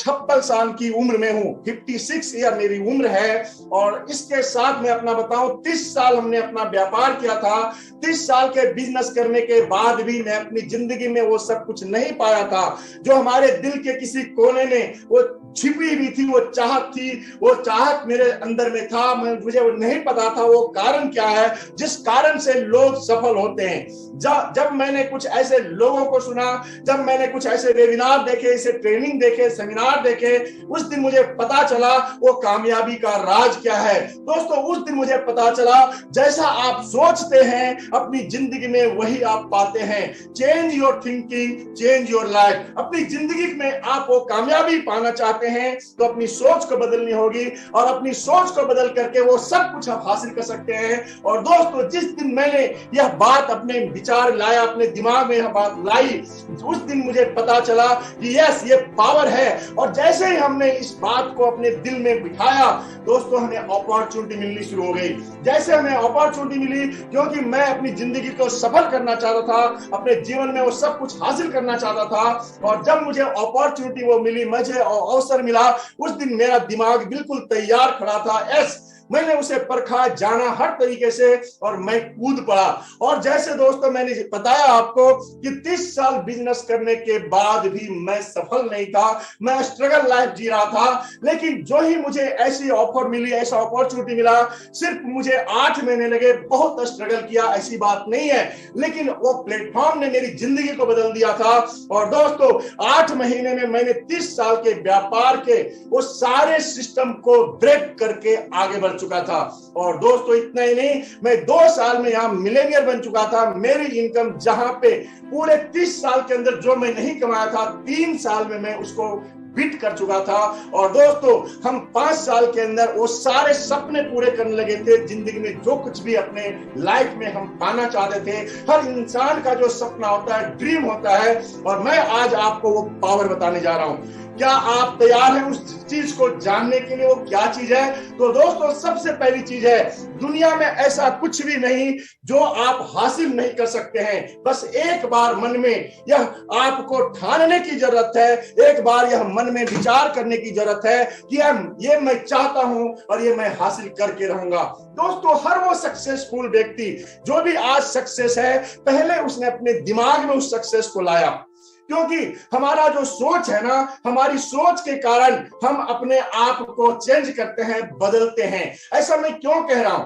56 साल की उम्र में हूँ, 56 ईयर मेरी उम्र है। और इसके साथ मैं अपना बताऊं, 30 साल हमने अपना व्यापार किया था। 30 साल के बिजनेस करने के बाद भी मैं अपनी जिंदगी में वो सब कुछ नहीं पाया था जो हमारे दिल के किसी कोने में वो छिपी हुई थी, वो चाहत थी। वो चाहत मेरे अंदर में था, मुझे वो नहीं पता था वो कारण क्या है जिस कारण से लोग सफल होते हैं। जब मैंने कुछ ऐसे लोगों को सुना, जब मैंने कुछ ऐसे वेबिनार देखे, ऐसे ट्रेनिंग देखे, सेमिनार देखे, उस दिन मुझे पता चला वो कामयाबी का राज क्या है। दोस्तों, उस दिन मुझे पता चला जैसा आप सोचते हैं अपनी जिंदगी में वही आप पाते हैं। Change your thinking, change your life. अपनी जिंदगी में आप वो कामयाबी पाना चाहते हैं तो अपनी सोच को बदलनी होगी, और अपनी सोच को बदल करके वो सब कुछ आप हासिल कर सकते हैं। और दोस्तों, जिस दिन मैंने यह बात अपने विचार लाया, अपने दिमाग में यह बात लाई, उस दिन मुझे पता चला कि यस, ये पावर है। और जैसे ही हमने इस बात को अपने दिल में बिठाया, दोस्तों, हमें अपॉर्चुनिटी मिलनी शुरू हो गई। जैसे हमें अपॉर्चुनिटी मिली, क्योंकि मैं अपनी जिंदगी को सफल करना चाहता था, अपने जीवन में वो सब कुछ हासिल करना चाहता था। और जब मुझे अपॉर्चुनिटी वो मिली, मुझे अवसर मिला, उस दिन मेरा दिमाग बिल्कुल तैयार खड़ा था। यस, मैंने उसे परखा, जाना हर तरीके से, और मैं कूद पड़ा। और जैसे दोस्तों मैंने बताया आपको कि 30 साल बिजनेस करने के बाद भी मैं सफल नहीं था, मैं स्ट्रगल लाइफ जी रहा था। लेकिन जो ही मुझे ऐसी ऑफर मिली, ऐसा अपॉर्चुनिटी मिला, सिर्फ मुझे 8 महीने लगे। बहुत स्ट्रगल किया, ऐसी बात नहीं है, लेकिन वो प्लेटफॉर्म ने मेरी जिंदगी को बदल दिया था। और दोस्तों, 8 महीने में मैंने 30 साल के व्यापार के वो सारे सिस्टम को ब्रेक करके आगे बढ़ चुका था। और दोस्तों, इतना ही नहीं, मैं 2 साल में यहाँ मिलेनियर बन चुका था। मेरी इनकम जहां पे पूरे 30 साल के अंदर जो मैं नहीं कमाया था, 3 साल में मैं उसको बीट कर चुका था। और दोस्तों, हम 5 साल के अंदर वो सारे सपने पूरे करने लगे थे। जिंदगी में जो कुछ भी अपने लाइफ में हम पाना चाहते थे, हर इंसान का जो सपना होता है, ड्रीम होता है, और मैं आज आपको वो पावर बताने जा रहा हूं। क्या आप तैयार हैं उस चीज को जानने के लिए? वो क्या चीज है? तो दोस्तों, सबसे पहली चीज है, दुनिया में ऐसा कुछ भी नहीं जो आप हासिल नहीं कर सकते हैं। बस एक बार मन में यह आपको ठानने की जरूरत है, एक बार यह मन में विचार करने की जरूरत है कि ये मैं चाहता हूं और ये मैं हासिल करके रहूंगा। दोस्तों, हर वो सक्सेसफुल व्यक्ति जो भी आज सक्सेस है, पहले उसने अपने दिमाग में उस सक्सेस को लाया। क्योंकि हमारा जो सोच है ना, हमारी सोच के कारण हम अपने आप को चेंज करते हैं, बदलते हैं। ऐसा मैं क्यों कह रहा हूं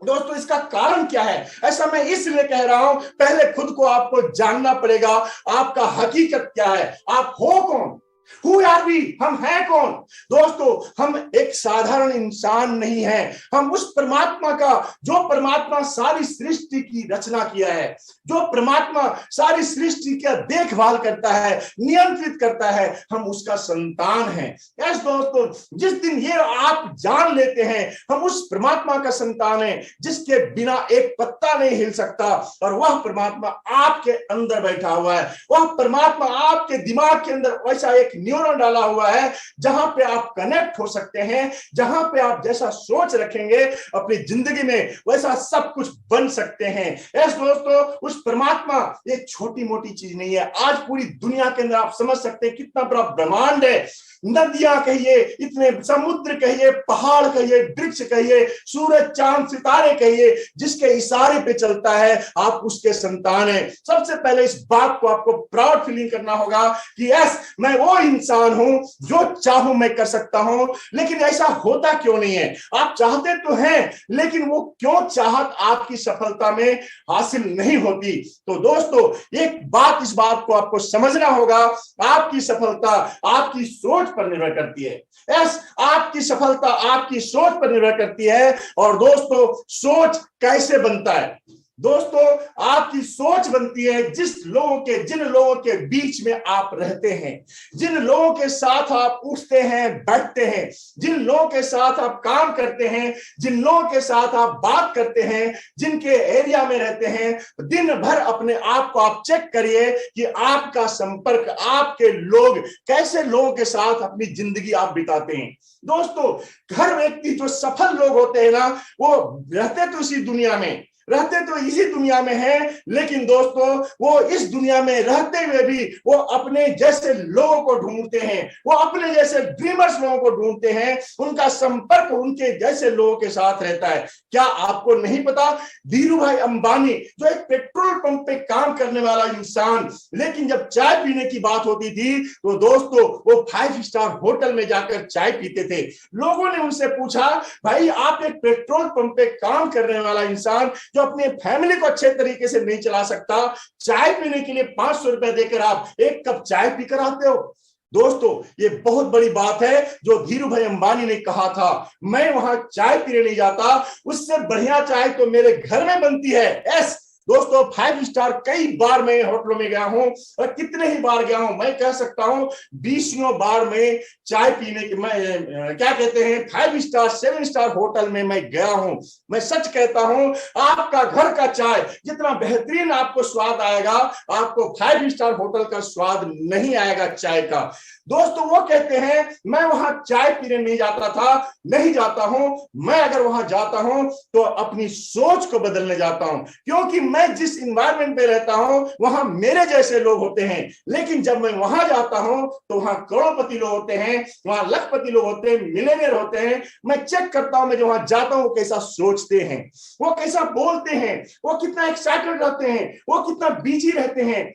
दोस्तों? इसका कारण क्या है? ऐसा मैं इसलिए कह रहा हूं, पहले खुद को आपको जानना पड़ेगा। आपका हकीकत क्या है? आप हो कौन? Who are we? हम हैं कौन? दोस्तों, हम एक साधारण इंसान नहीं है। हम उस परमात्मा का, जो परमात्मा सारी सृष्टि की रचना किया है, जो परमात्मा सारी सृष्टि का देखभाल करता है, नियंत्रित करता है, हम उसका संतान हैं। यस दोस्तों, जिस दिन ये आप जान लेते हैं हम उस परमात्मा का संतान है जिसके बिना एक पत्ता नहीं हिल सकता, और वह परमात्मा आपके अंदर बैठा हुआ है। वह परमात्मा आपके दिमाग के अंदर वैसा एक न्यूरॉन डाला हुआ है जहां पे आप कनेक्ट हो सकते हैं, जहां पे आप जैसा सोच रखेंगे अपनी जिंदगी में वैसा सब कुछ बन सकते हैं। यस दोस्तों, उस परमात्मा ये छोटी मोटी चीज नहीं है। आज पूरी दुनिया के अंदर आप समझ सकते हैं कितना बड़ा ब्रह्मांड है। नदियां कहिए, इतने समुद्र कहिए, पहाड़ कहिए, वृक्ष कहिए, सूरज चांद सितारे कहिए, जिसके इशारे पे चलता है आप उसके संतान हैं। सबसे पहले इस बात को आपको प्राउड फीलिंग करना होगा कि यस, मैं वो इंसान हूं जो चाहूं मैं कर सकता हूं। लेकिन ऐसा होता क्यों नहीं है? आप चाहते तो हैं, लेकिन वो क्यों चाहत आपकी सफलता में हासिल नहीं होती? तो दोस्तों, एक बात, इस बात को आपको समझना होगा, आपकी सफलता आपकी सोच पर निर्भर करती है। यस, आपकी सफलता आपकी सोच पर निर्भर करती है। और दोस्तों, सोच कैसे बनता है? दोस्तों, आपकी सोच बनती है जिन लोगों के बीच में आप रहते हैं, जिन लोगों के साथ आप उठते हैं, बैठते हैं, जिन लोगों के साथ आप काम करते हैं, जिन लोगों के साथ आप बात करते हैं, जिनके एरिया में रहते हैं। दिन भर अपने आप को आप चेक करिए कि आपका संपर्क, आपके लोग, कैसे लोगों के साथ अपनी जिंदगी आप बिताते हैं। दोस्तों, हर व्यक्ति, जो सफल लोग होते हैं ना, वो रहते तो इसी दुनिया में, रहते तो इसी दुनिया में हैं, लेकिन दोस्तों वो इस दुनिया में रहते हुए भी वो अपने जैसे लोगों को ढूंढते हैं, वो अपने जैसे ड्रीमर्स लोगों को ढूंढते हैं, उनका संपर्क उनके जैसे लोगों के साथ रहता है। क्या आपको नहीं पता, धीरू भाई अंबानी जो एक पेट्रोल पंप पे काम करने वाला इंसान, लेकिन जब चाय पीने की बात होती थी तो दोस्तों वो 5 स्टार होटल में जाकर चाय पीते थे। लोगों ने उनसे पूछा, भाई आप एक पेट्रोल पंप पे काम करने वाला इंसान जो अपने फैमिली को अच्छे तरीके से नहीं चला सकता, चाय पीने के लिए 500 रुपए देकर आप एक कप चाय पीकर आते हो। दोस्तों ये बहुत बड़ी बात है जो धीरू भाई अंबानी ने कहा था, मैं वहां चाय पीने नहीं जाता, उससे बढ़िया चाय तो मेरे घर में बनती है। यस दोस्तों, 5 स्टार कई बार मैं होटलों में गया हूं, और कितने ही बार गया हूं, मैं कह सकता हूं 20 बार में चाय पीने की, मैं क्या कहते हैं 5 स्टार 7 स्टार होटल में मैं गया हूं। मैं सच कहता हूं, आपका घर का चाय जितना बेहतरीन आपको स्वाद आएगा, आपको 5 स्टार होटल का स्वाद नहीं आएगा चाय का। दोस्तों वो कहते हैं मैं वहां चाय पीने नहीं जाता था, नहीं जाता हूं, मैं अगर वहां जाता हूं तो अपनी सोच को बदलने जाता हूं, क्योंकि मैं जिस इन्वायरमेंट में रहता हूं वहां मेरे जैसे लोग होते हैं। लेकिन जब मैं वहां जाता हूं तो वहां करोड़पति लोग होते हैं, वहां लखपति लोग होते हैं, मिलियनेयर होते हैं। मैं चेक करता हूं, मैं जो वहां जाता हूं वो कैसा सोचते हैं, वो कैसा बोलते हैं, वो कितना एक्साइटेड रहते हैं, वो कितना बिजी रहते हैं,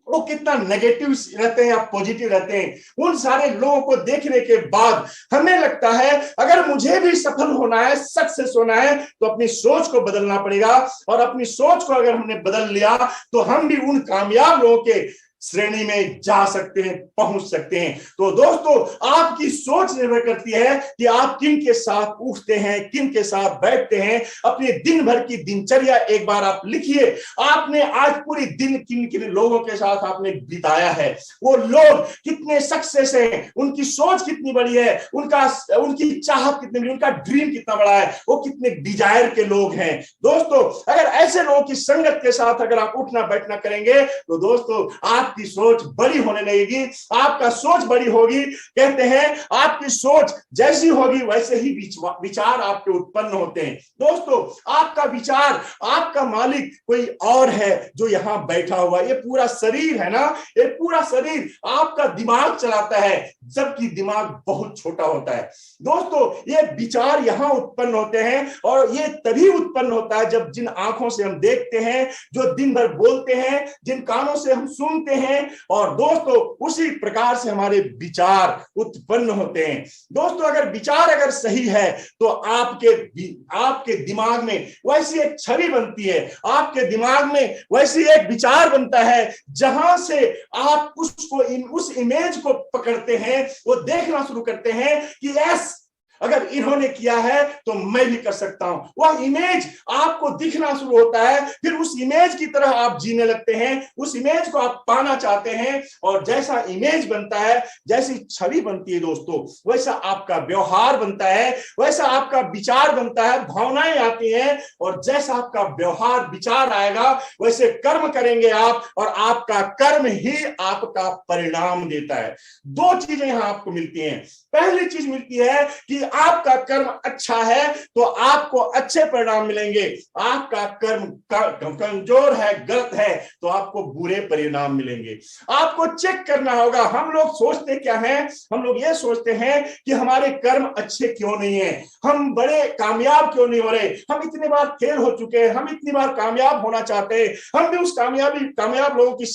वो कितना नेगेटिव रहते हैं या पॉजिटिव रहते हैं। उन सारे लोगों को देखने के बाद हमें लगता है अगर मुझे भी सफल होना है, सक्सेस होना है, तो अपनी सोच को बदलना पड़ेगा। और अपनी सोच को अगर हमने बदल लिया तो हम भी उन कामयाब लोगों के श्रेणी में जा सकते हैं, पहुंच सकते हैं। तो दोस्तों आपकी सोच निर्भर करती है कि आप किन के साथ उठते हैं, किन के साथ बैठते हैं। अपने दिन भर की दिनचर्या एक बार आप लिखिए, आपने आज पूरी दिन किन किन लोगों के साथ आपने बिताया है, वो लोग कितने सक्सेस हैं, उनकी सोच कितनी बड़ी है, उनकी चाहत कितनी बड़ी, उनका ड्रीम कितना बड़ा है, वो कितने डिजायर के लोग हैं। दोस्तों अगर ऐसे लोगों की संगत के साथ अगर आप उठना बैठना करेंगे तो दोस्तों आपकी सोच बड़ी होने लगेगी, आपका सोच बड़ी होगी। कहते हैं आपकी सोच जैसी होगी वैसे ही विचार आपके उत्पन्न होते हैं। दोस्तों आपका विचार, आपका मालिक कोई और है जो यहां बैठा हुआ, ये पूरा शरीर है ना, ये पूरा शरीर आपका दिमाग चलाता है, जबकि दिमाग बहुत छोटा होता है। दोस्तों ये विचार यहां उत्पन्न होते हैं, और ये तभी उत्पन्न होता है जब जिन आंखों से हम देखते हैं, जो दिन भर बोलते हैं, जिन कानों से हम सुनते हैं, और दोस्तों उसी प्रकार से हमारे विचार उत्पन्न होते हैं। दोस्तों अगर विचार अगर सही है तो आपके दिमाग में वैसी एक छवि बनती है, आपके दिमाग में वैसी एक विचार बनता है, जहां से आप उस इमेज को पकड़ते हैं, वो देखना शुरू करते हैं कि यस अगर इन्होंने किया है तो मैं भी कर सकता हूं। वह इमेज आपको दिखना शुरू होता है, फिर उस इमेज की तरह आप जीने लगते हैं, उस इमेज को आप पाना चाहते हैं, और जैसा इमेज बनता है, जैसी छवि बनती है दोस्तों, वैसा आपका व्यवहार बनता है, वैसा आपका विचार बनता है, भावनाएं आती हैं, और जैसा आपका व्यवहार विचार आएगा वैसे कर्म करेंगे आप, और आपका कर्म ही आपका परिणाम देता है। 2 चीजें यहां आपको मिलती हैं। पहली चीज मिलती है कि आपका कर्म अच्छा है तो आपको अच्छे परिणाम मिलेंगे, आपका कर्म कमजोर है, गलत है, तो आपको बुरे परिणाम मिलेंगे। आपको चेक करना होगा। हम लोग सोचते क्या है, हम लोग ये सोचते हैं कि हमारे कर्म अच्छे क्यों नहीं है, हम बड़े कामयाब क्यों नहीं हो रहे, हम इतने बार फेल हो चुके हैं, हम इतनी बार कामयाब होना चाहते हैं, हम भी उस कामयाब लोगों की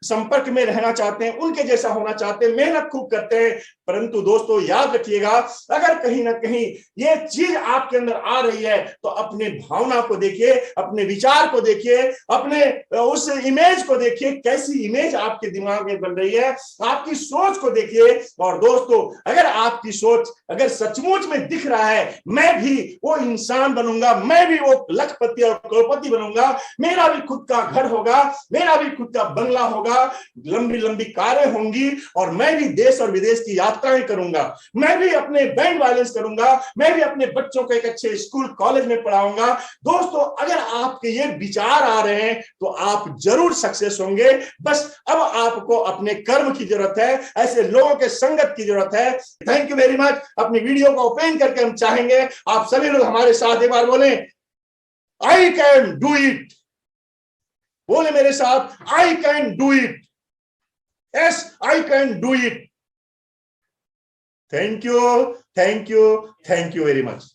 संपर्क में रहना चाहते हैं, उनके जैसा होना चाहते हैं, मेहनत खूब करते हैं। परंतु दोस्तों याद रखिएगा, अगर कहीं ना कहीं ये चीज आपके अंदर आ रही है तो अपने भावना को देखिए, अपने विचार को देखिए, अपने उस इमेज को देखिए, कैसी इमेज आपके दिमाग में बन रही है, आपकी सोच को देखिए। और दोस्तों अगर आपकी सोच अगर सचमुच में दिख रहा है मैं भी वो इंसान बनूंगा, मैं भी वो लखपति और करोड़पति बनूंगा, मेरा भी खुद का घर होगा, मेरा भी खुद का बंगला होगा, लंबी लंबी कारें होंगी, और मैं भी देश और विदेश की यात्राएं करूंगा, मैं भी अपने बैंक बैलेंस करूंगा, मैं भी अपने बच्चों को एक अच्छे स्कूल कॉलेज में पढ़ाऊंगा। दोस्तों अगर आपके ये विचार आ रहे हैं तो आप जरूर सक्सेस होंगे। बस अब आपको अपने कर्म की जरूरत है, ऐसे लोगों के संगत की जरूरत है। Thank you very much. अपनी वीडियो को ओपन करके हम चाहेंगे आप सभी लोग हमारे साथ एक बार बोलें, आई कैन डू इट। बोले मेरे साथ, I can do it. Yes, I can do it. Thank you, thank you, thank you very much.